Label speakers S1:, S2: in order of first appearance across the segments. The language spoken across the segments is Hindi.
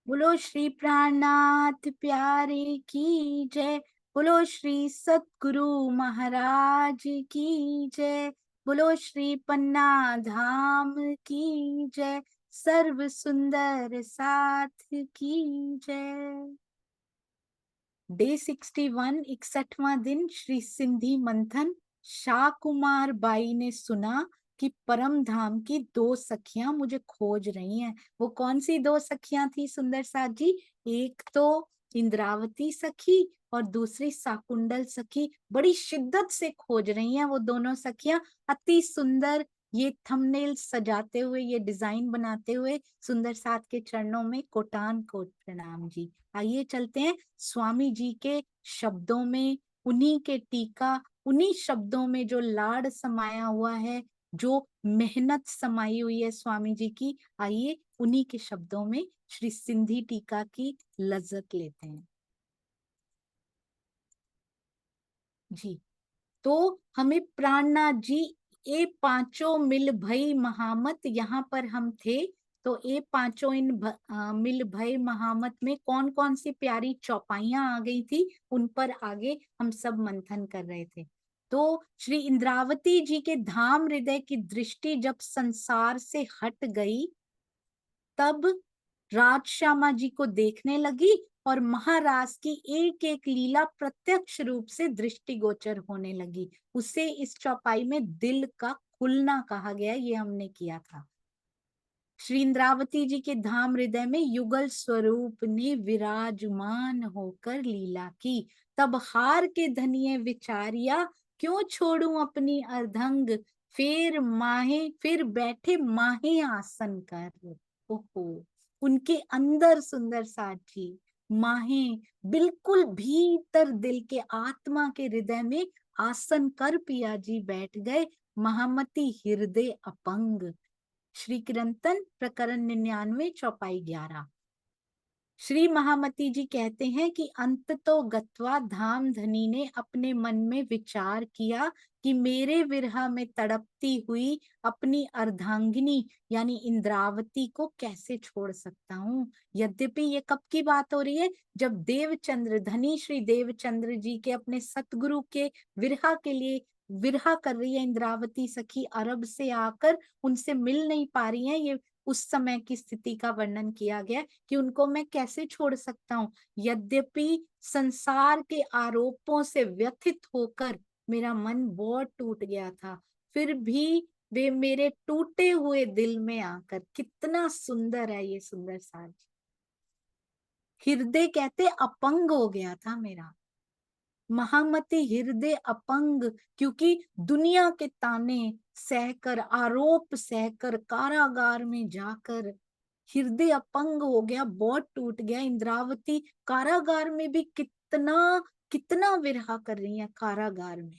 S1: बोलो श्री प्राणनाथ प्यारे की जय। बोलो श्री सतगुरु महाराज की जय। बोलो श्री पन्ना धाम की जय। सर्व सुंदर साथ की जय। डे 61, 61वां दिन श्री सिंधी मंथन। शाह कुमार बाई ने सुना कि परम धाम की दो सखियां मुझे खोज रही हैं। वो कौन सी दो सखियां थी सुंदर साथ जी? एक तो इंद्रावती सखी और दूसरी शाकुंडल सखी बड़ी शिद्दत से खोज रही हैं। वो दोनों सखियां अति सुंदर ये थंबनेल सजाते हुए, ये डिजाइन बनाते हुए सुंदर साथ के चरणों में कोटान कोट प्रणाम जी। आइए चलते हैं स्वामी जी के शब्दों में, उन्हीं के टीका, उन्हीं शब्दों में जो लाड समाया हुआ है, जो मेहनत समाई हुई है स्वामी जी की। आइए उन्हीं के शब्दों में श्री सिंधी टीका की लज्जत लेते हैं जी। तो हमें प्राणनाथ जी, ये पांचों मिल भई महामत, यहाँ पर हम थे। तो ये पांचों मिल भई महामत में कौन कौन सी प्यारी चौपाइयां आ गई थी, उन पर आगे हम सब मंथन कर रहे थे। तो श्री इंद्रावती जी के धाम हृदय की दृष्टि जब संसार से हट गई, तब राजश्यामा जी को देखने लगी और महाराज की एक एक लीला प्रत्यक्ष रूप से दृष्टिगोचर होने लगी। उसे इस चौपाई में दिल का खुलना कहा गया, ये हमने किया था। श्री इंद्रावती जी के धाम हृदय में युगल स्वरूप ने विराजमान होकर लीला की। तब हार के धनिये विचारिया, क्यों छोड़ूं अपनी अर्धंग, फिर बैठे माहे आसन कर। ओहो, उनके अंदर सुंदर साथी माहे बिल्कुल भीतर दिल के आत्मा के हृदय में आसन कर पिया जी बैठ गए। महामती हृदय अपंग। श्री कीर्तन प्रकरण 99 चौपाई 11। श्री महामती जी कहते हैं कि अंत तो गत्वा धाम धनी ने अपने मन में विचार किया कि मेरे विरह में तड़पती हुई अपनी अर्धांगिनी यानी इंद्रावती को कैसे छोड़ सकता हूँ। यद्यपि ये कब की बात हो रही है? जब देवचंद्र, धनी श्री देवचंद्र जी के अपने सतगुरु के विरह के लिए विरह कर रही है इंद्रावती सखी, अरब से आकर उनसे मिल नहीं पा रही है। ये उस समय की स्थिति का वर्णन किया गया कि उनको मैं कैसे छोड़ सकता हूँ। यद्यपि संसार के आरोपों से व्यथित होकर मेरा मन बहुत टूट गया था, फिर भी वे मेरे टूटे हुए दिल में आकर, कितना सुंदर है ये सुंदर साज। हृदय कहते अपंग हो गया था मेरा। महामती हृदय अपंग, क्योंकि दुनिया के ताने सहकर, आरोप सहकर, कारागार में जाकर हृदय अपंग हो गया, बहुत टूट गया। इंद्रावती कारागार में भी कितना कितना विरह कर रही है कारागार में,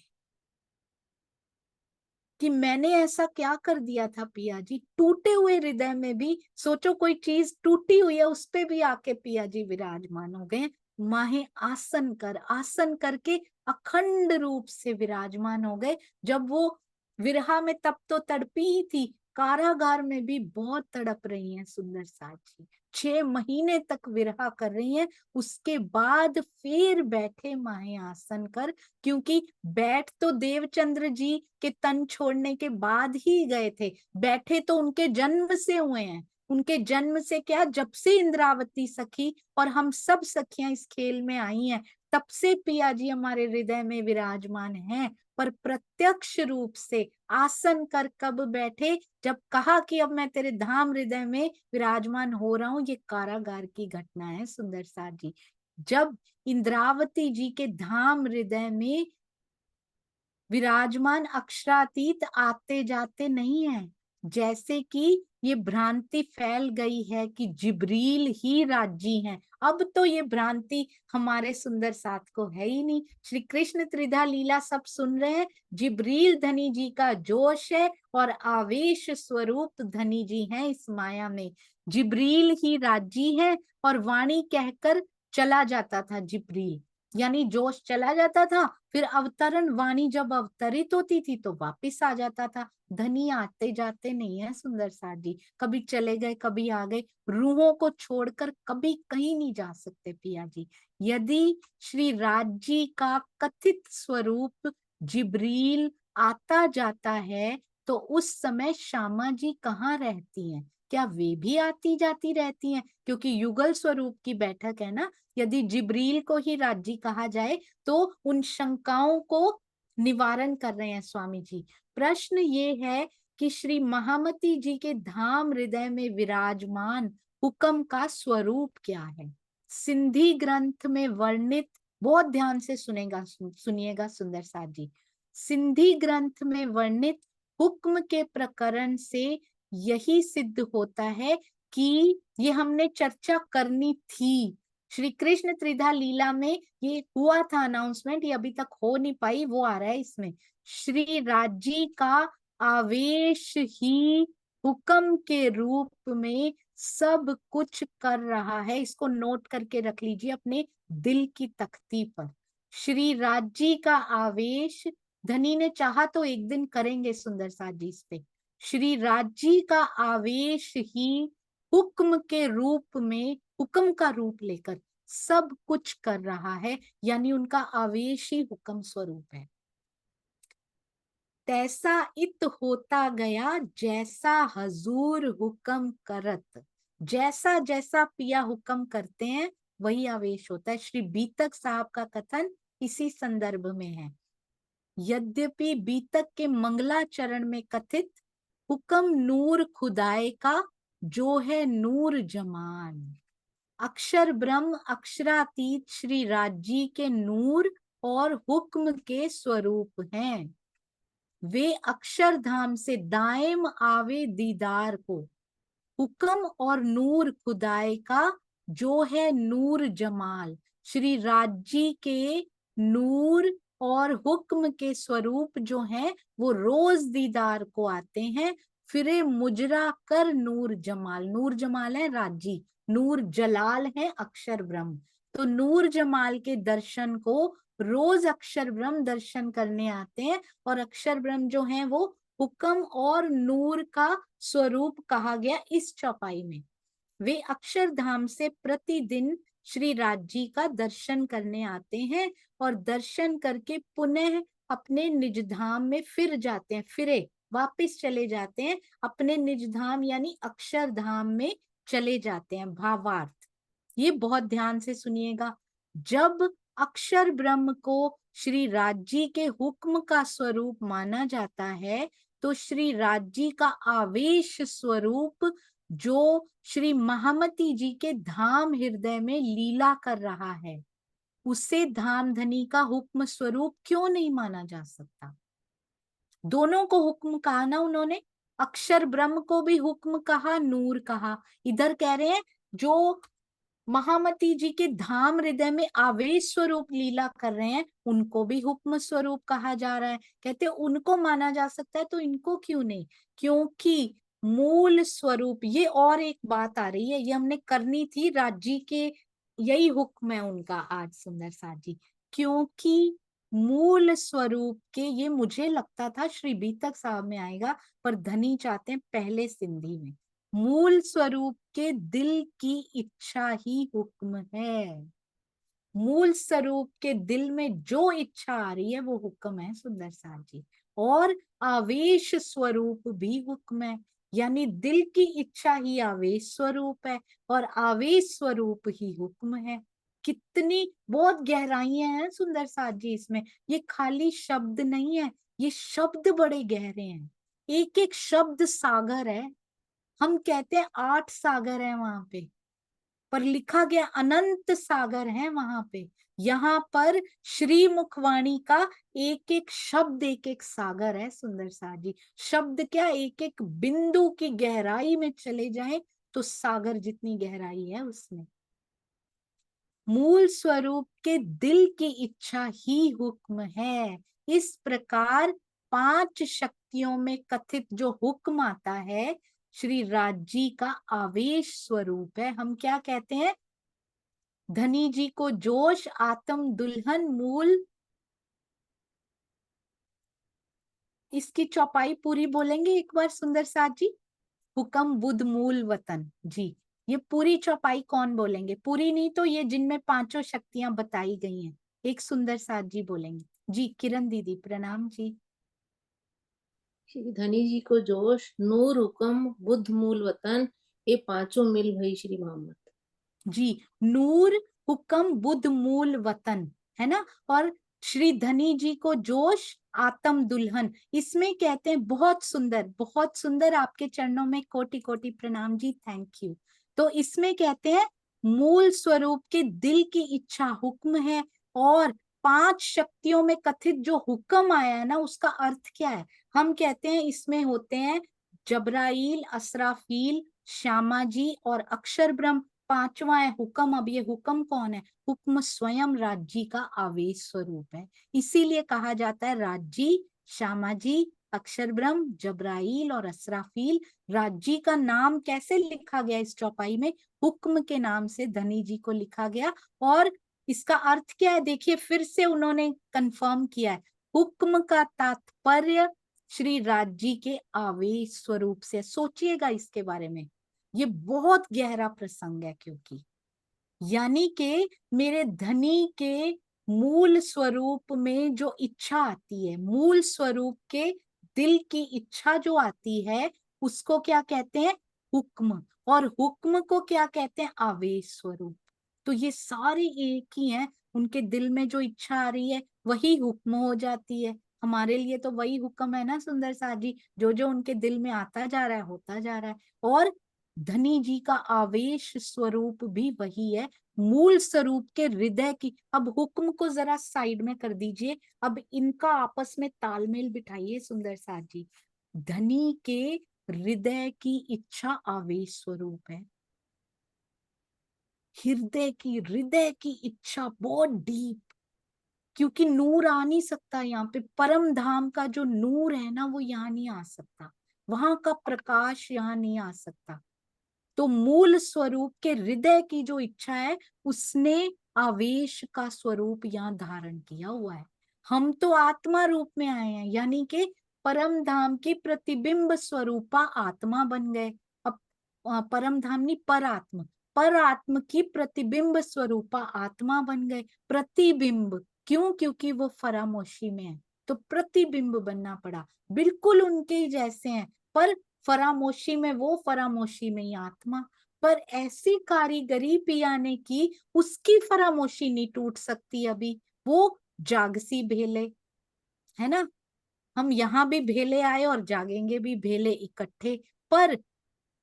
S1: कि मैंने ऐसा क्या कर दिया था पिया जी। टूटे हुए हृदय में भी सोचो, कोई चीज टूटी हुई है उस पे भी आके पिया जी विराजमान हो गए। माहे आसन कर, आसन करके अखंड रूप से विराजमान हो गए। जब वो विरहा में तब तो तड़पी ही थी, कारागार में भी बहुत तड़प रही हैं सुंदर साची। 6 महीने तक विरहा कर रही हैं, उसके बाद फिर बैठे माहे आसन कर। क्योंकि बैठ तो देवचंद्र जी के तन छोड़ने के बाद ही गए थे, बैठे तो उनके जन्म से हुए हैं। उनके जन्म से क्या, जब से इंद्रावती सखी और हम सब सखियां इस खेल में आई हैं, तब से पिया जी हमारे हृदय में विराजमान हैं। पर प्रत्यक्ष रूप से आसन कर कब बैठे, जब कहा कि अब मैं तेरे धाम हृदय में विराजमान हो रहा हूं। ये कारागार की घटना है सुंदर सा जी। जब इंद्रावती जी के धाम हृदय में विराजमान अक्षरातीत आते जाते नहीं है, जैसे कि ये भ्रांति फैल गई है कि जिब्रील ही राजी हैं। अब तो ये भ्रांति हमारे सुंदर साथ को है ही नहीं। श्री कृष्ण त्रिधा लीला सब सुन रहे हैं, जिब्रील धनी जी का जोश है और आवेश स्वरूप धनी जी हैं इस माया में। जिब्रील ही राजी है और वाणी कहकर चला जाता था जिब्रील। यानी जोश चला जाता था, फिर अवतरण वाणी जब अवतरित होती थी तो वापिस आ जाता था। धनी आते जाते नहीं है सुंदर साथ जी, कभी चले गए कभी आ गए, रूहों को छोड़कर कभी कहीं नहीं जा सकते पिया जी। यदि श्री राज जी का कथित स्वरूप जिब्रील आता जाता है तो उस समय श्यामा जी कहाँ रहती हैं? क्या वे भी आती जाती रहती हैं? क्योंकि युगल स्वरूप की बैठक है ना। यदि जिब्रील को ही राज्य कहा जाए तो उन शंकाओं को निवारण कर रहे हैं स्वामी जी। प्रश्न ये है कि श्री महामती जी के धाम हृदय में विराजमान हुक्म का स्वरूप क्या है? सिंधी ग्रंथ में वर्णित, बहुत ध्यान से सुनिएगा सुंदर साथ जी। सिंधी ग्रंथ में वर्णित हुक्म के प्रकरण से यही सिद्ध होता है कि ये हमने चर्चा करनी थी। श्री कृष्ण त्रिधा लीला में ये हुआ था अनाउंसमेंट, ये अभी तक हो नहीं पाई, वो आ रहा है इसमें। श्री राजी का आवेश ही हुक्म के रूप में सब कुछ कर रहा है। इसको नोट करके रख लीजिए अपने दिल की तख्ती पर। श्री राजी का आवेश, धनी ने चाहा तो एक दिन करेंगे सुंदर साथ जी इस पे। श्री राजी का आवेश ही हुक्म के रूप में, हुक्म का रूप लेकर सब कुछ कर रहा है, यानी उनका आवेश ही हुक्म स्वरूप है। तैसा इत होता गया जैसा हजूर हुक्म करत। जैसा जैसा पिया हुक्म करते हैं वही आवेश होता है। श्री बीतक साहब का कथन इसी संदर्भ में है। यद्यपि बीतक के मंगलाचरण में कथित हुक्म नूर खुदाए का जो है नूर जमाल, अक्षर ब्रह्म अक्षरातीत श्री राजी के नूर और हुक्म के स्वरूप हैं। वे अक्षरधाम से दायम आवे दीदार को, हुक्म और नूर खुदाए का जो है नूर जमाल, श्री राजी के नूर और हुक्म के स्वरूप जो हैं वो रोज दीदार को आते हैं। फिरे मुजरा कर नूर जमाल, नूर जमाल है राजी, नूर जलाल है अक्षर ब्रह्म। तो नूर जमाल के दर्शन को रोज अक्षर ब्रह्म दर्शन करने आते हैं, और अक्षर ब्रह्म जो है वो हुक्म और नूर का स्वरूप कहा गया इस चौपाई में। वे अक्षरधाम से प्रतिदिन श्री राजी का दर्शन करने आते हैं और दर्शन करके पुनः अपने निज धाम में फिर जाते हैं, फिरे वापिस चले जाते हैं अपने निज धाम यानी अक्षरधाम में चले जाते हैं। भावार्थ ये बहुत ध्यान से सुनिएगा। जब अक्षर ब्रह्म को श्री राजी के हुक्म का स्वरूप माना जाता है तो श्री राजी का आवेश स्वरूप जो श्री महामती जी के धाम हृदय में लीला कर रहा है उसे धाम धनी का हुक्म स्वरूप क्यों नहीं माना जा सकता? दोनों को हुक्म कहा ना उन्होंने, अक्षर ब्रह्म को भी हुक्म कहा, नूर कहा। इधर कह रहे हैं जो महामती जी के धाम हृदय में आवेश स्वरूप लीला कर रहे हैं उनको भी हुक्म स्वरूप कहा जा रहा है। कहते उनको माना जा सकता है तो इनको क्यों नहीं? क्योंकि मूल स्वरूप, ये और एक बात आ रही है, ये हमने करनी थी राज्य के, यही हुक्म है उनका आज सुंदर साथ जी। क्योंकि मूल स्वरूप के, ये मुझे लगता था श्री बीतक साहब में आएगा पर धनी चाहते हैं पहले सिंधी में। मूल स्वरूप के दिल की इच्छा ही हुक्म है। मूल स्वरूप के दिल में जो इच्छा आ रही है वो हुक्म है सुंदर साथ जी। और आवेश स्वरूप भी हुक्म है, यानी दिल की इच्छा ही आवेश स्वरूप है और आवेश स्वरूप ही हुक्म है। कितनी बहुत गहराइयां हैं सुंदर साथ जी इसमें। ये खाली शब्द नहीं है, ये शब्द बड़े गहरे हैं। एक एक शब्द सागर है। हम कहते हैं 8 सागर है वहां पे, पर लिखा गया अनंत सागर है वहां पे। यहाँ पर श्री मुखवाणी का एक एक शब्द एक एक सागर है सुंदर सा जी। शब्द क्या, एक एक बिंदु की गहराई में चले जाएं तो सागर जितनी गहराई है उसमें। मूल स्वरूप के दिल की इच्छा ही हुक्म है। इस प्रकार 5 शक्तियों में कथित जो हुक्म आता है श्री राजी का आवेश स्वरूप है। हम क्या कहते हैं? धनी जी को जोश, आत्म दुल्हन मूल। इसकी चौपाई पूरी बोलेंगे एक बार सुंदर साथ जी। हुक्म बुद्ध मूल वतन जी। ये पूरी चौपाई कौन बोलेंगे? पूरी नहीं तो ये जिनमें पांचों शक्तियां बताई गई हैं, एक सुंदर साथ जी बोलेंगे जी। किरण दीदी प्रणाम जी।
S2: श्री धनी जी को जोश, नूर हुक्म बुद्ध मूल वतन, ये पांचों मिल भई श्री मोहम्मद।
S1: जी, नूर हुक्म बुद्ध मूल वतन, है ना। और श्री धनी जी को जोश, आत्म दुल्हन, इसमें कहते हैं बहुत सुंदर, बहुत सुंदर। आपके चरणों में कोटि कोटि प्रणाम जी, थैंक यू। तो इसमें कहते हैं मूल स्वरूप के दिल की इच्छा हुक्म है। और पांच शक्तियों में कथित जो हुक्म आया है ना, उसका अर्थ क्या है? हम कहते हैं इसमें होते हैं जबराइल, असराफील, श्यामा जी और अक्षर ब्रह्म। पांचवा है हुक्म। अब ये हुक्म कौन है? हुक्म स्वयं राज्य का आवेश स्वरूप है। इसीलिए कहा जाता है राज्य, श्यामा जी, अक्षर ब्रह्म, जबराइल और असराफील। राज्य का नाम कैसे लिखा गया इस चौपाई में? हुक्म के नाम से धनी जी को लिखा गया। और इसका अर्थ क्या है? देखिए फिर से उन्होंने कंफर्म किया है। हुक्म का तात्पर्य श्री राज्य के आवेश स्वरूप से। सोचिएगा इसके बारे में, ये बहुत गहरा प्रसंग है। क्योंकि यानी कि मेरे धनी के मूल स्वरूप में जो इच्छा आती है, मूल स्वरूप के दिल की इच्छा जो आती है, उसको क्या कहते हैं? हुक्म। और हुक्म को क्या कहते हैं? आवेश स्वरूप। तो ये सारे एक ही हैं। उनके दिल में जो इच्छा आ रही है वही हुक्म हो जाती है। हमारे लिए तो वही हुक्म है ना सुंदर साथ जी। जो जो उनके दिल में आता जा रहा है, होता जा रहा है। और धनी जी का आवेश स्वरूप भी वही है, मूल स्वरूप के हृदय की। अब हुक्म को जरा साइड में कर दीजिए, अब इनका आपस में तालमेल बिठाइए सुंदर साथ जी। धनी के हृदय की इच्छा आवेश स्वरूप है। हृदय की इच्छा बहुत डीप। क्योंकि नूर आ नहीं सकता यहाँ पे, परम धाम का जो नूर है ना, वो यहाँ नहीं आ सकता। वहां का प्रकाश यहाँ नहीं आ सकता। तो मूल स्वरूप के हृदय की जो इच्छा है, उसने आवेश का स्वरूप यहाँ धारण किया हुआ है। हम तो आत्मा रूप में आए हैं, यानी कि परम धाम की प्रतिबिंब स्वरूपा आत्मा बन गए। अब परम धाम नहीं, पर आत्म की प्रतिबिंब स्वरूपा आत्मा बन गए। प्रतिबिंब क्यों? क्योंकि वो फरामोशी में है, तो प्रतिबिंब बनना पड़ा। बिल्कुल उनके ही जैसे हैं, पर फरामोशी में वो, फरामोशी में ही आत्मा। पर ऐसी कारीगरी पिया ने की, उसकी फरामोशी नहीं टूट सकती अभी। वो जागसी भेले, है ना। हम यहाँ भी भेले आए और जागेंगे भी भेले इकट्ठे। पर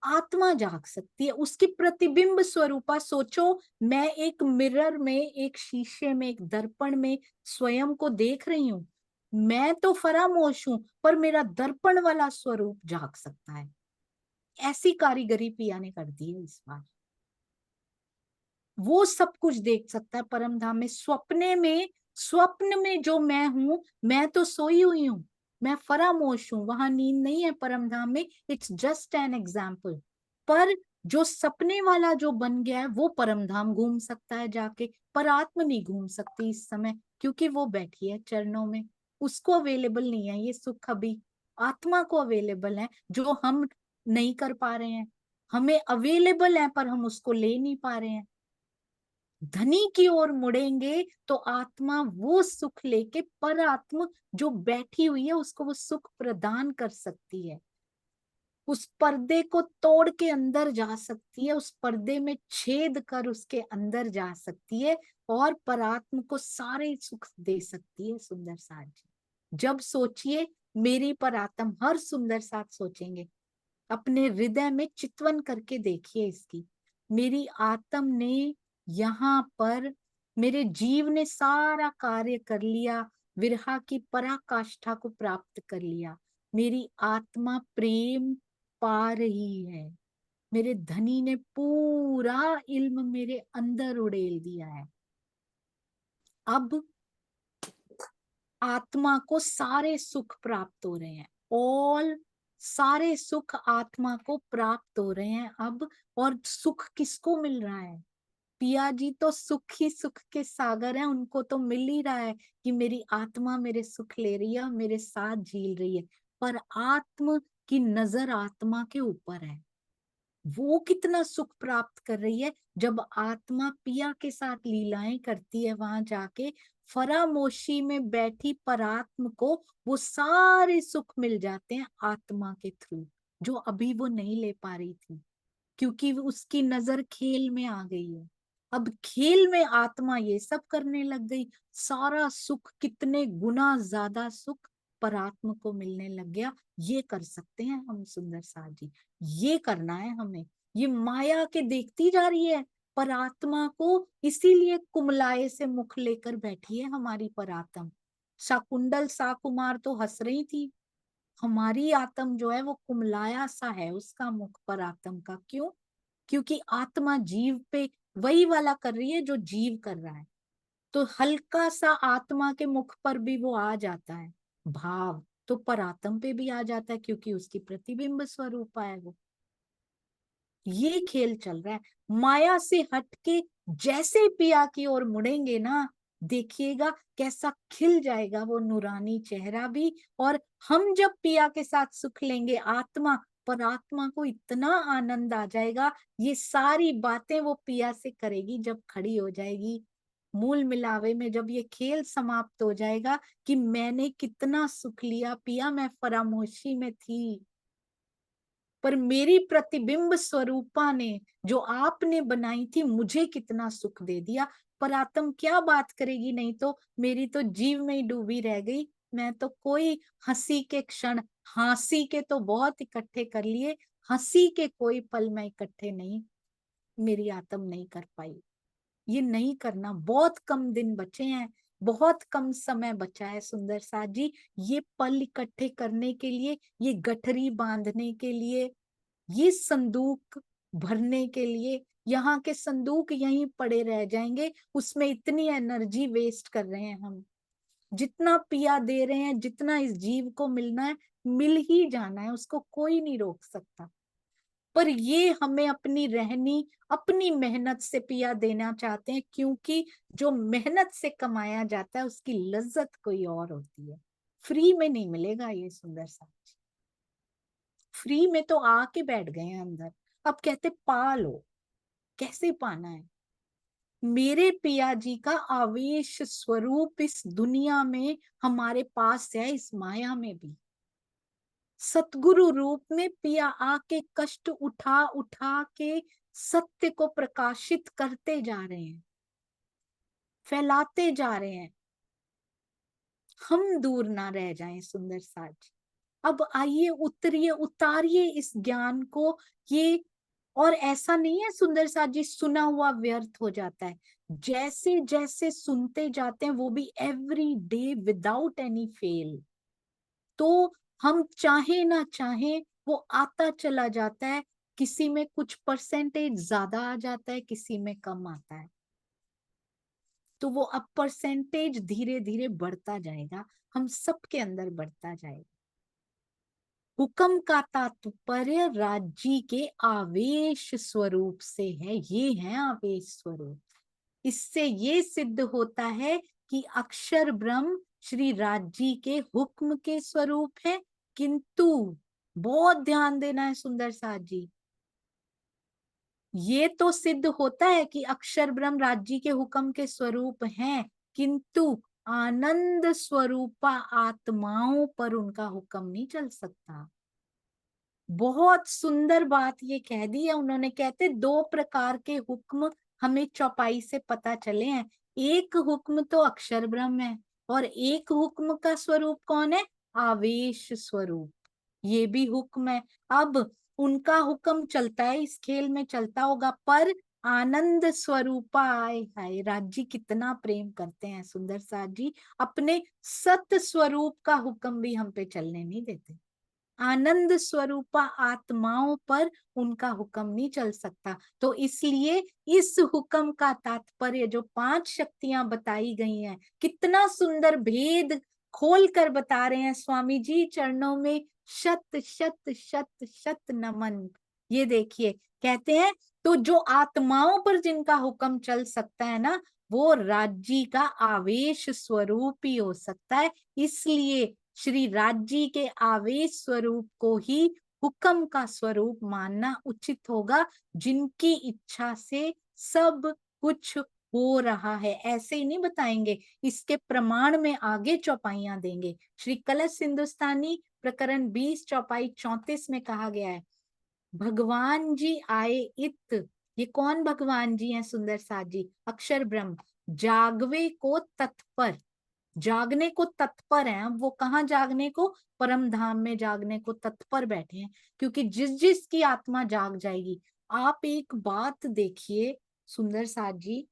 S1: आत्मा जाग सकती है, उसकी प्रतिबिंब स्वरूपा। सोचो, मैं एक मिरर में, एक शीशे में, एक दर्पण में स्वयं को देख रही हूँ। मैं तो फरामोश हूं, पर मेरा दर्पण वाला स्वरूप जाग सकता है। ऐसी कारीगरी पिया ने कर दी है इस बार। वो सब कुछ देख सकता है परम धाम में। स्वप्ने में, स्वप्न में जो मैं हूं, मैं तो सोई हुई हूं, मैं फरामोश हूं। वहां नींद नहीं है परम धाम में। It's just an example. पर जो सपने वाला जो बन गया है, वो परम धाम घूम सकता है जाके। पर आत्म नहीं घूम सकती इस समय, क्योंकि वो बैठी है चरणों में। उसको अवेलेबल नहीं है ये सुख अभी। आत्मा को अवेलेबल है, जो हम नहीं कर पा रहे हैं। हमें अवेलेबल है, पर हम उसको ले नहीं पा रहे हैं। धनी की ओर मुड़ेंगे तो आत्मा वो सुख लेके, पर आत्मा जो बैठी हुई है, उसको वो सुख प्रदान कर सकती है। उस पर्दे को तोड़ के अंदर जा सकती है, उस पर्दे में छेद कर उसके अंदर जा सकती है, और परात्म को सारे सुख दे सकती है सुंदर साथ जी। जब सोचिए मेरी परात्म, हर सुंदर साथ सोचेंगे, अपने हृदय में चितवन करके देखिए इसकी। मेरी आत्म ने यहाँ पर, मेरे जीव ने सारा कार्य कर लिया, विरहा की पराकाष्ठा को प्राप्त कर लिया। मेरी आत्मा प्रेम पा रही है। मेरे धनी ने पूरा इल्म मेरे अंदर उड़ेल दिया है। अब आत्मा को सारे सुख प्राप्त हो रहे हैं। ऑल, सारे सुख आत्मा को प्राप्त हो रहे हैं अब। और सुख किसको मिल रहा है? पिया जी तो सुख ही सुख के सागर हैं, उनको तो मिल ही रहा है कि मेरी आत्मा मेरे सुख ले रही है, मेरे साथ झील रही है। पर आत्म की नजर आत्मा के ऊपर है, वो कितना सुख प्राप्त कर रही है जब आत्मा पिया के साथ लीलाएं करती है। वहां जाके फरामोशी में बैठी परात्म को वो सारे सुख मिल जाते हैं आत्मा के थ्रू, जो अभी वो नहीं ले पा रही थी, क्योंकि उसकी नजर खेल में आ गई है। अब खेल में आत्मा ये सब करने लग गई, सारा सुख, कितने गुना ज्यादा सुख परात्म को मिलने लग गया। ये कर सकते हैं हम सुंदर साथ जी, ये करना है हमें। ये माया के देखती जा रही है परात्मा को, इसीलिए कुमलाए से मुख लेकर बैठी है हमारी परात्म। शाकुंडल साकुमार तो हंस रही थी, हमारी आत्म जो है वो कुमलाया सा है उसका मुख पर आत्म का। क्यों? क्योंकि आत्मा जीव पे वही वाला कर रही है जो जीव कर रहा है। तो हल्का सा आत्मा के मुख पर भी वो आ जाता है भाव, तो परात्म पे भी आ जाता है, क्योंकि उसकी प्रतिबिंब स्वरूप है वो। ये खेल चल रहा है। माया से हटके जैसे पिया की ओर मुड़ेंगे ना, देखिएगा कैसा खिल जाएगा वो नूरानी चेहरा भी। और हम जब पिया के साथ सुख लेंगे आत्मा, पर आत्मा को इतना आनंद आ जाएगा, ये सारी बातें वो पिया से करेगी जब खड़ी हो जाएगी मूल मिलावे में। जब ये खेल समाप्त हो जाएगा कि मैंने कितना सुख लिया पिया, मैं फरामोशी में थी, पर मेरी प्रतिबिंब स्वरूपा ने, जो आपने बनाई थी, मुझे कितना सुख दे दिया। पर आत्म क्या बात करेगी, नहीं तो मेरी तो जीव में ही डूबी रह गई। मैं तो कोई हंसी के क्षण, हंसी के तो बहुत इकट्ठे कर लिए, हंसी के कोई पल मैं इकट्ठे नहीं, मेरी आत्म नहीं कर पाई। ये नहीं करना, बहुत कम दिन बचे हैं, बहुत कम समय बचा है सुंदर साथ जी, ये पल इकट्ठे करने के लिए, ये गठरी बांधने के लिए, ये संदूक भरने के लिए। यहाँ के संदूक यहीं पड़े रह जाएंगे, उसमें इतनी एनर्जी वेस्ट कर रहे हैं हम। जितना पिया दे रहे हैं, जितना इस जीव को मिलना है, मिल ही जाना है, उसको कोई नहीं रोक सकता। पर ये हमें अपनी रहनी, अपनी मेहनत से पिया देना चाहते हैं, क्योंकि जो मेहनत से कमाया जाता है उसकी लज्जत कोई और होती है। फ्री में नहीं मिलेगा ये सुंदर सा। फ्री में तो आके बैठ गए हैं अंदर, अब कहते पा लो। कैसे पाना है? मेरे पिया जी का आवेश स्वरूप इस दुनिया में हमारे पास है, इस माया में भी। सतगुरु रूप में पिया आके कष्ट उठा उठा के सत्य को प्रकाशित करते जा रहे हैं, फैलाते जा रहे हैं, हम दूर ना रह जाएं सुंदर साज। अब आइए, उतरिए, उतारिए इस ज्ञान को। ये और ऐसा नहीं है सुंदर साथ जी सुना हुआ व्यर्थ हो जाता है। जैसे जैसे सुनते जाते हैं वो भी every day without any fail, तो हम चाहे ना चाहे वो आता चला जाता है। किसी में कुछ परसेंटेज ज्यादा आ जाता है, किसी में कम आता है, तो वो अब परसेंटेज धीरे धीरे बढ़ता जाएगा, हम सबके अंदर बढ़ता जाएगा। हुक्म का तात्पर्य राज्य के आवेश स्वरूप से है, ये है आवेश स्वरूप। इससे ये सिद्ध होता है कि अक्षर ब्रह्म श्री राज्य के हुक्म के स्वरूप है। किंतु बहुत ध्यान देना है सुंदर साथ जी, ये तो सिद्ध होता है कि अक्षर ब्रह्म राज्य के हुक्म के स्वरूप हैं, किंतु आनंद स्वरूपा आत्माओं पर उनका हुक्म नहीं चल सकता। बहुत सुंदर बात ये कह दी है उन्होंने। कहते दो प्रकार के हुक्म हमें चौपाई से पता चले हैं। एक हुक्म तो अक्षर ब्रह्म है, और एक हुक्म का स्वरूप कौन है? आवेश स्वरूप। ये भी हुक्म है। अब उनका हुक्म चलता है, इस खेल में चलता होगा, पर आनंद स्वरूपा आए हाय राज्य कितना प्रेम करते हैं सुंदर साथ जी, अपने सत स्वरूप का हुक्म भी हम पे चलने नहीं देते। आनंद स्वरूपा आत्माओं पर उनका हुक्म नहीं चल सकता। तो इसलिए इस हुक्म का तात्पर्य, जो 5 शक्तियां बताई गई हैं, कितना सुंदर भेद खोल कर बता रहे हैं स्वामी जी चरणों में। शत शत शत शत नमन। ये देखिए, कहते हैं तो जो आत्माओं पर जिनका हुक्म चल सकता है ना, वो राज्य का आवेश स्वरूप ही हो सकता है। इसलिए श्री राज्य के आवेश स्वरूप को ही हुक्म का स्वरूप मानना उचित होगा, जिनकी इच्छा से सब कुछ हो रहा है। ऐसे ही नहीं बताएंगे, इसके प्रमाण में आगे चौपाइयां देंगे। श्री कलश हिंदुस्तानी प्रकरण 20 चौपाई 34 में कहा गया है, भगवान जी आए इत। ये कौन भगवान जी हैं सुंदर साथ जी? अक्षर ब्रह्म। जागवे को तत्पर, जागने को तत्पर हैं। अब वो कहाँ जागने को? परम धाम में जागने को तत्पर बैठे हैं, क्योंकि जिस जिस की आत्मा जाग जाएगी। आप एक बात देखिए सुंदर साथ जी,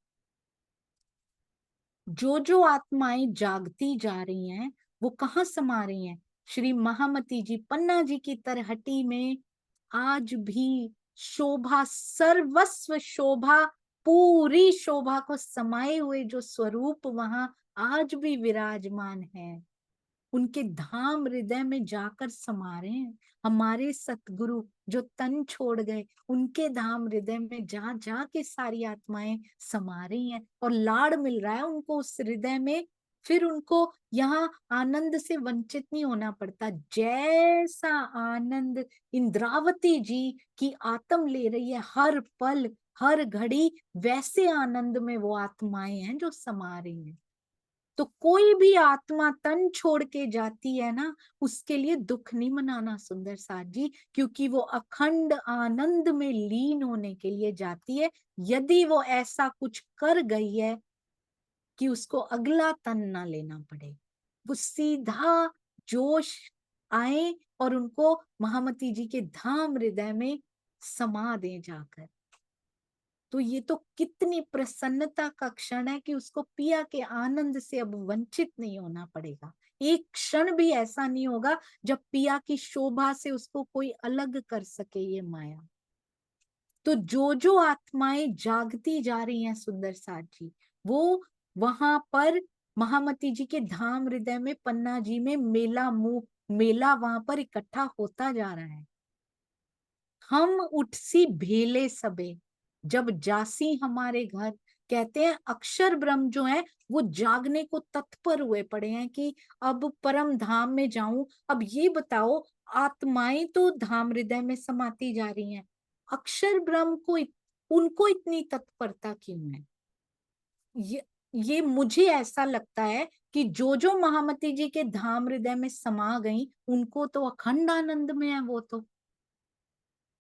S1: जो आत्माएं जागती जा रही हैं वो कहाँ समा रही हैं? श्री महामती जी पन्ना जी की तरहटी में आज भी शोभा, सर्वस्व शोभा, पूरी शोभा को समाये हुए जो स्वरूप वहां आज भी विराजमान है, उनके धाम हृदय में जाकर समा रहे हैं। हमारे सतगुरु जो तन छोड़ गए, उनके धाम हृदय में जा जा के सारी आत्माएं समा रही हैं, और लाड़ मिल रहा है उनको उस हृदय में। फिर उनको यहाँ आनंद से वंचित नहीं होना पड़ता। जैसा आनंद इंद्रावती जी की आत्म ले रही है हर पल हर घड़ी, वैसे आनंद में वो आत्माएं हैं जो समा रही हैं। तो कोई भी आत्मा तन छोड़ के जाती है ना, उसके लिए दुख नहीं मनाना सुंदर साथ जी, क्योंकि वो अखंड आनंद में लीन होने के लिए जाती है। यदि वो ऐसा कुछ कर गई है कि उसको अगला तन ना लेना पड़े, वो सीधा जोश आए और उनको महामती जी के धाम हृदय में समा दे जाकर। तो ये तो कितनी प्रसन्नता का क्षण है कि उसको पिया के आनंद से अब वंचित नहीं होना पड़ेगा। एक क्षण भी ऐसा नहीं होगा जब पिया की शोभा से उसको कोई अलग कर सके ये माया। तो जो आत्माएं जागती जा रही हैं सुंदर साथ जी, वो वहां पर महामती जी के धाम हृदय में पन्ना जी में मेला वहां पर इकट्ठा होता जा रहा है। हम उठसी भेले सबे, जब जासी हमारे घर। कहते हैं अक्षर ब्रह्म जो है वो जागने को तत्पर हुए पड़े हैं कि अब परम धाम में जाऊं। अब ये बताओ, आत्माएं तो धाम हृदय में समाती जा रही हैं, अक्षर ब्रह्म को उनको इतनी तत्परता क्यों है? ये ये मुझे ऐसा लगता है कि जो महामती जी के धाम हृदय में समा गई, उनको तो अखंड आनंद में है। वो तो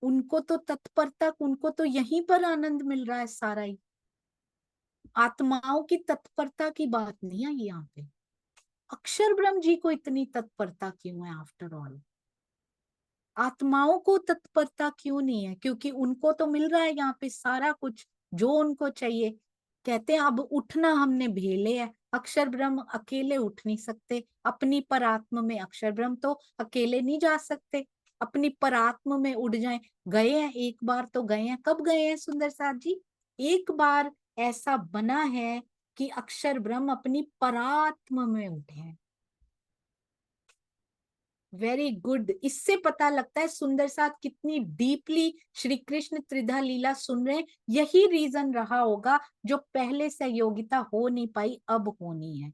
S1: उनको तो तत्परता, उनको तो यहीं पर आनंद मिल रहा है सारा ही। आत्माओं की तत्परता की बात नहीं है यहाँ पे। अक्षर ब्रह्म जी को इतनी तत्परता क्यों है? आफ्टर ऑल आत्माओं को तत्परता क्यों नहीं है? क्योंकि उनको तो मिल रहा है यहाँ पे सारा कुछ जो उनको चाहिए। कहते हैं अब उठना हमने भेले है, अक्षर ब्रह्म अकेले उठ नहीं सकते। अपनी परात्म में अक्षर ब्रह्म तो अकेले नहीं जा सकते, अपनी परात्म में उड़ जाएं। गए हैं एक बार तो गए हैं, कब गए हैं सुंदर साथ जी? एक बार ऐसा बना है कि अक्षर ब्रह्म अपनी परात्म में उठे हैं। Very good. इससे पता लगता है सुंदर साथ कितनी डीपली श्री कृष्ण त्रिधा लीला सुन रहे हैं। यही रीजन रहा होगा जो पहले सहयोगिता हो नहीं पाई, अब होनी है।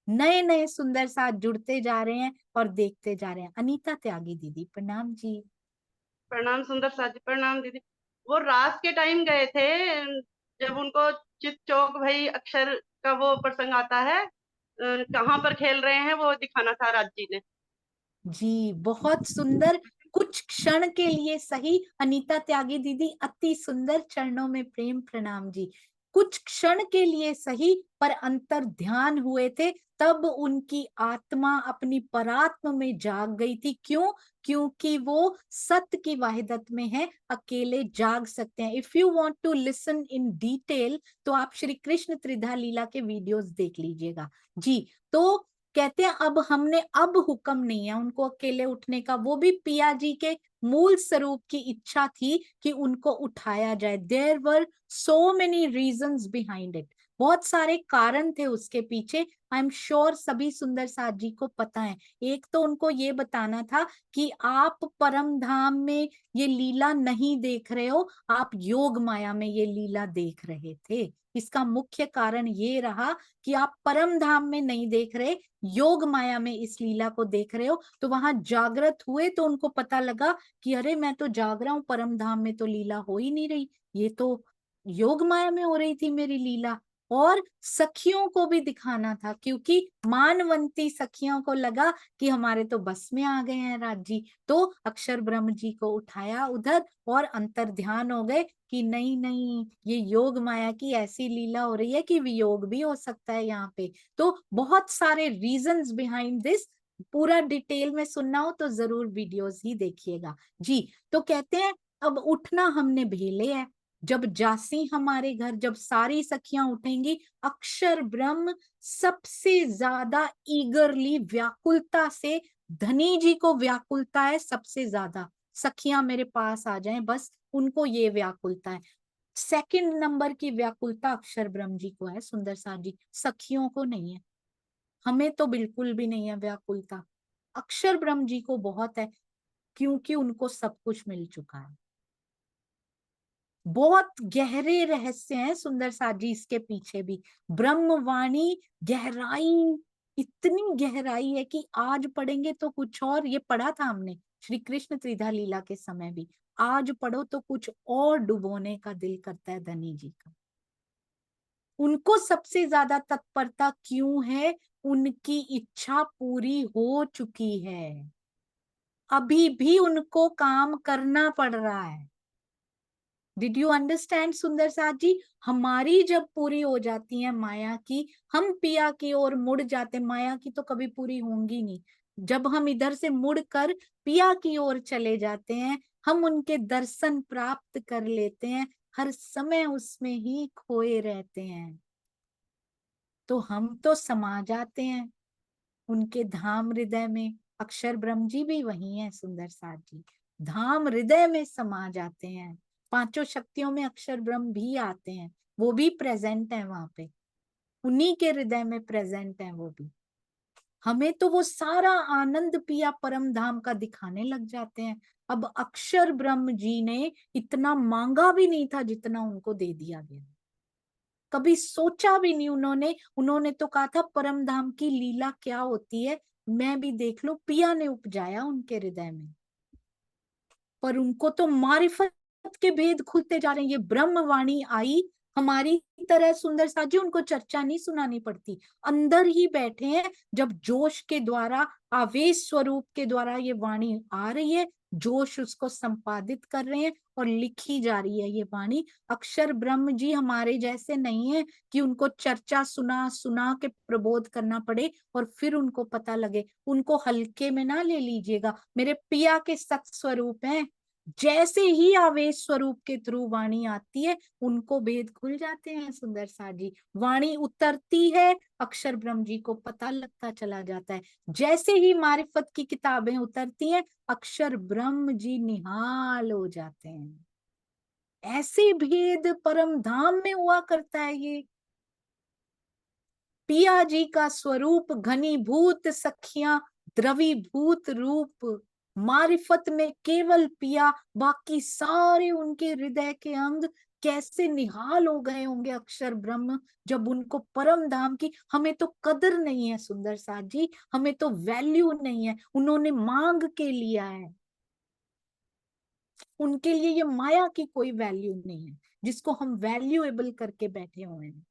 S1: नए नए सुंदर साथ जुड़ते जा रहे हैं और देखते जा रहे हैं। अनीता त्यागी दीदी प्रणाम जी।
S3: प्रणाम सुंदर साथ जी, प्रणाम दीदी। वो रात के टाइम गए थे, जब उनको चित चौक भाई अक्षर का वो प्रसंग आता है, कहाँ पर खेल रहे हैं वो दिखाना था राज जी ने।
S1: जी बहुत सुंदर। कुछ क्षण के लिए सही अनीता त्यागी दीदी, अति सुंदर, चरणों में प्रेम प्रणाम जी। कुछ क्षण के लिए सही पर अंतर ध्यान हुए थे, तब उनकी आत्मा अपनी परात्म में जाग गई थी। क्यों? क्योंकि वो सत्य की वाहिदत में है, अकेले जाग सकते हैं। If you want to listen in detail तो आप श्री कृष्ण त्रिधा लीला के वीडियोस देख लीजिएगा जी। तो कहते हैं अब हमने, अब हुक्म नहीं है उनको अकेले उठने का, वो भी पिया जी के मूल स्वरूप की इच्छा थी कि उनको उठाया जाए। There were so many reasons behind it. बहुत सारे कारण थे उसके पीछे। आई एम श्योर सभी सुंदर साथ जी को पता है। एक तो उनको ये बताना था कि आप परम धाम में ये लीला नहीं देख रहे हो, आप योग माया में ये लीला देख रहे थे। इसका मुख्य कारण ये रहा कि आप परम धाम में नहीं देख रहे, योग माया में इस लीला को देख रहे हो। तो वहां जागृत हुए तो उनको पता लगा कि अरे मैं तो जाग रहा हूं, परम धाम में तो लीला हो ही नहीं रही, ये तो योग माया में हो रही थी मेरी लीला। और सखियों को भी दिखाना था, क्योंकि मानवंती सखियों को लगा कि हमारे तो बस में आ गए हैं राज जी। तो अक्षर ब्रह्म जी को उठाया उधर और अंतर ध्यान हो गए कि नहीं नहीं, ये योग माया की ऐसी लीला हो रही है कि वियोग भी हो सकता है यहाँ पे। तो बहुत सारे रीजंस बिहाइंड दिस। पूरा डिटेल में सुनना हो तो जरूर वीडियोस ही देखिएगा जी। तो कहते हैं अब उठना हमने भेले है, जब जासी हमारे घर, जब सारी सखियां उठेंगी, अक्षर ब्रह्म सबसे ज्यादा ईगरली, व्याकुलता से, धनी जी को व्याकुलता है सबसे ज्यादा, सखियां मेरे पास आ जाएं, बस उनको ये व्याकुलता है। सेकंड नंबर की व्याकुलता अक्षर ब्रह्म जी को है सुंदर साथ जी, सखियों को नहीं है। हमें तो बिल्कुल भी नहीं है व्याकुलता, अक्षर ब्रह्म जी को बहुत है, क्योंकि उनको सब कुछ मिल चुका है। बहुत गहरे रहस्य हैं सुंदर साथ जी इसके पीछे भी। ब्रह्मवाणी गहराई, इतनी गहराई है कि आज पढ़ेंगे तो कुछ और, ये पढ़ा था हमने श्री कृष्ण त्रिधा लीला के समय भी, आज पढ़ो तो कुछ और डुबोने का दिल करता है धनी जी का। उनको सबसे ज्यादा तत्परता क्यों है? उनकी इच्छा पूरी हो चुकी है, अभी भी उनको काम करना पड़ रहा है। डिड यू अंडरस्टैंड सुंदर साथ जी? हमारी जब पूरी हो जाती है माया की, हम पिया की ओर मुड़ जाते, माया की तो कभी पूरी होंगी नहीं। जब हम इधर से मुड़कर पिया की ओर चले जाते हैं, हम उनके दर्शन प्राप्त कर लेते हैं, हर समय उसमें ही खोए रहते हैं। तो हम तो समा जाते हैं उनके धाम हृदय में। अक्षर ब्रह्म जी भी वही है सुंदर साथ जी, धाम हृदय में समा जाते हैं। पांचों शक्तियों में अक्षर ब्रह्म भी आते हैं, वो भी प्रेजेंट है वहां पे, उन्हीं के हृदय में प्रेजेंट है वो भी। हमें तो वो सारा आनंद पिया परम धाम का दिखाने लग जाते हैं। अब अक्षर ब्रह्म जी ने इतना मांगा भी नहीं था जितना उनको दे दिया गया, कभी सोचा भी नहीं उन्होंने। उन्होंने तो कहा था परम धाम की लीला क्या होती है मैं भी देख लूं, पिया ने उपजाया उनके हृदय में। पर उनको तो मारिफत के भेद खुलते जा रहे हैं। ये ब्रह्मवाणी आई हमारी तरह सुंदर साथ जी, उनको चर्चा नहीं सुनानी पड़ती, अंदर ही बैठे हैं। जब जोश के द्वारा, आवेश स्वरूप के द्वारा ये वाणी आ रही है, जोश उसको संपादित कर रहे हैं और लिखी जा रही है ये वाणी। अक्षर ब्रह्म जी हमारे जैसे नहीं है कि उनको चर्चा सुना सुना के प्रबोध करना पड़े और फिर उनको पता लगे। उनको हल्के में ना ले लीजिएगा, मेरे पिया के सत स्वरूप हैं। जैसे ही आवेश स्वरूप के थ्रू वाणी आती है, उनको भेद खुल जाते हैं सुंदर साथ जी। वाणी उतरती है, अक्षर ब्रह्म जी को पता लगता चला जाता है। जैसे ही मारिफत की किताबें उतरती हैं, अक्षर ब्रह्म जी निहाल हो जाते हैं। ऐसे भेद परम धाम में हुआ करता है ये। पिया जी का स्वरूप घनीभूत सखियां, द्रवीभूत रूप, मारिफत में केवल पिया, बाकी सारे उनके हृदय के अंग कैसे निहाल हो गए होंगे अक्षर ब्रह्म जब उनको परम धाम की। हमें तो कदर नहीं है सुंदर साथ जी, हमें तो वैल्यू नहीं है, उन्होंने मांग के लिया है। उनके लिए ये माया की कोई वैल्यू नहीं है जिसको हम वैल्यूएबल करके बैठे हुए हैं।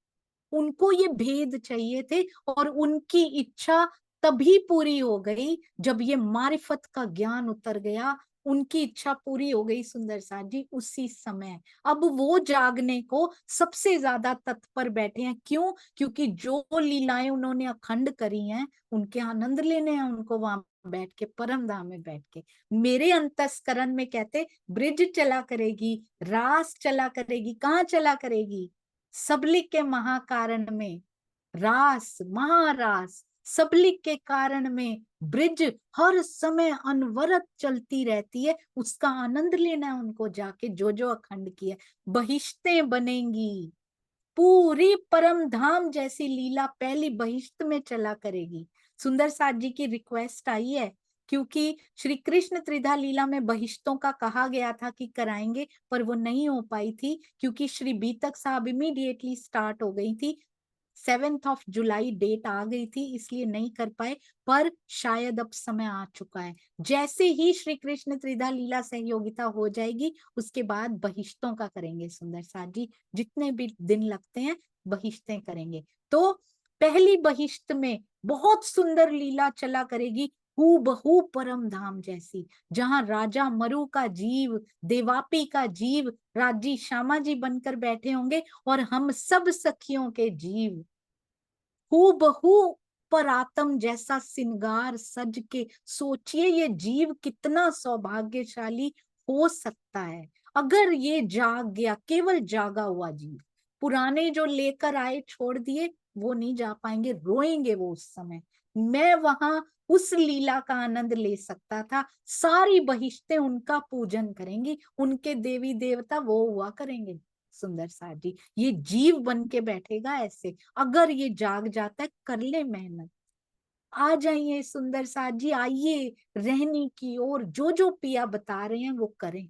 S1: उनको ये भेद चाहिए थे और उनकी इच्छा तभी पूरी हो गई जब ये मारिफत का ज्ञान उतर गया। उनकी इच्छा पूरी हो गई सुंदर साथ जी उसी समय। अब वो जागने को सबसे ज्यादा तत्पर बैठे हैं। क्यों? क्योंकि जो लीलाएं उन्होंने अखंड करी हैं, उनके आनंद लेने हैं उनको वहां बैठ के, परम धाम में बैठ के। मेरे अंतस्करण में कहते ब्रिज चला करेगी, रास चला करेगी, कहाँ चला करेगी? सबलिक के महाकारण में रास, महारास, सबलिक के कारण में ब्रिज हर समय अनवरत चलती रहती है। उसका आनंद लेना है उनको जाके, जो जो अखंड की है। बहिश्तें बनेंगी, पूरी परम धाम जैसी लीला पहली बहिश्त में चला करेगी। सुंदर साथ जी की रिक्वेस्ट आई है, क्योंकि श्री कृष्ण त्रिधा लीला में बहिश्तों का कहा गया था कि कराएंगे, पर वो नहीं हो पाई थी क्योंकि श्री बीतक साहब इमीडिएटली स्टार्ट हो गई थी। 7 जुलाई डेट आ गई थी, इसलिए नहीं कर पाए, पर शायद अब समय आ चुका है। जैसे ही श्री कृष्ण त्रिधा लीला सहयोगिता हो जाएगी, उसके बाद बहिश्तों का करेंगे सुंदर साथ जी, जितने भी दिन लगते हैं बहिश्तें करेंगे। तो पहली बहिश्त में बहुत सुंदर लीला चला करेगी, हूबहू परम धाम जैसी, जहां राजा मरु का जीव, देवापी का जीव राजी श्यामा जी बनकर बैठे होंगे और हम सब सखियों के जीव हूबहू पर आत्म जैसा सिंगार सज के। सोचिए ये जीव कितना सौभाग्यशाली हो सकता है अगर ये जाग गया, केवल जागा हुआ जीव। पुराने जो लेकर आए छोड़ दिए वो नहीं जा पाएंगे, रोएंगे वो उस समय। मैं वहां उस लीला का आनंद ले सकता था। सारी बहिश्तें उनका पूजन करेंगी, उनके देवी देवता वो हुआ करेंगे। सुंदर साथ जी, ये जीव बन के बैठेगा ऐसे, अगर ये जाग जाता है। कर ले मेहनत, आ जाइए सुंदर साथ जी, आइए रहने की ओर। जो जो पिया बता रहे हैं वो करें,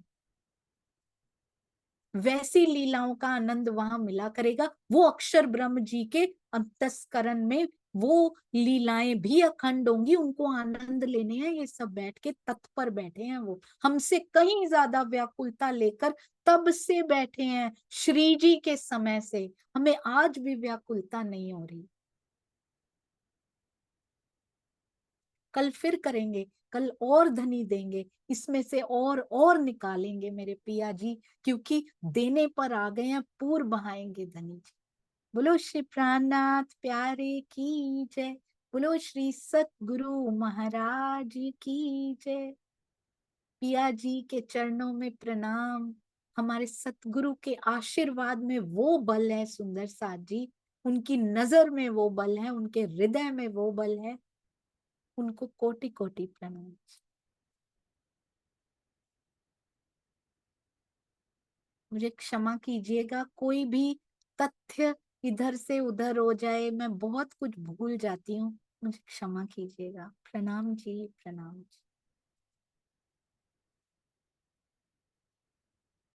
S1: वैसी लीलाओं का आनंद वहां मिला करेगा। वो अक्षर ब्रह्म जी के अंतस्करण में वो लीलाएं भी अखंड होंगी, उनको आनंद लेने हैं। ये सब बैठ के तत्पर बैठे हैं, वो हमसे कहीं ज्यादा व्याकुलता लेकर तब से बैठे हैं। श्री जी के समय से हमें आज भी व्याकुलता नहीं हो रही। कल फिर करेंगे, कल और धनी देंगे, इसमें से और निकालेंगे मेरे पिया जी, क्योंकि देने पर आ गए हैं, पूर बहाएंगे धनी जी। बोलो श्री प्राणनाथ प्यारे की जय, बोलो श्री सतगुरु महाराज की जय। पिया जी के चरणों में प्रणाम। हमारे सतगुरु के आशीर्वाद में वो बल है सुंदर साथ जी, उनकी नजर में वो बल है, उनके हृदय में वो बल है। उनको कोटि कोटि प्रणाम। मुझे क्षमा कीजिएगा, कोई भी तथ्य इधर से उधर हो जाए, मैं बहुत कुछ भूल जाती हूँ, मुझे क्षमा कीजिएगा। प्रणाम जी, प्रणाम जी।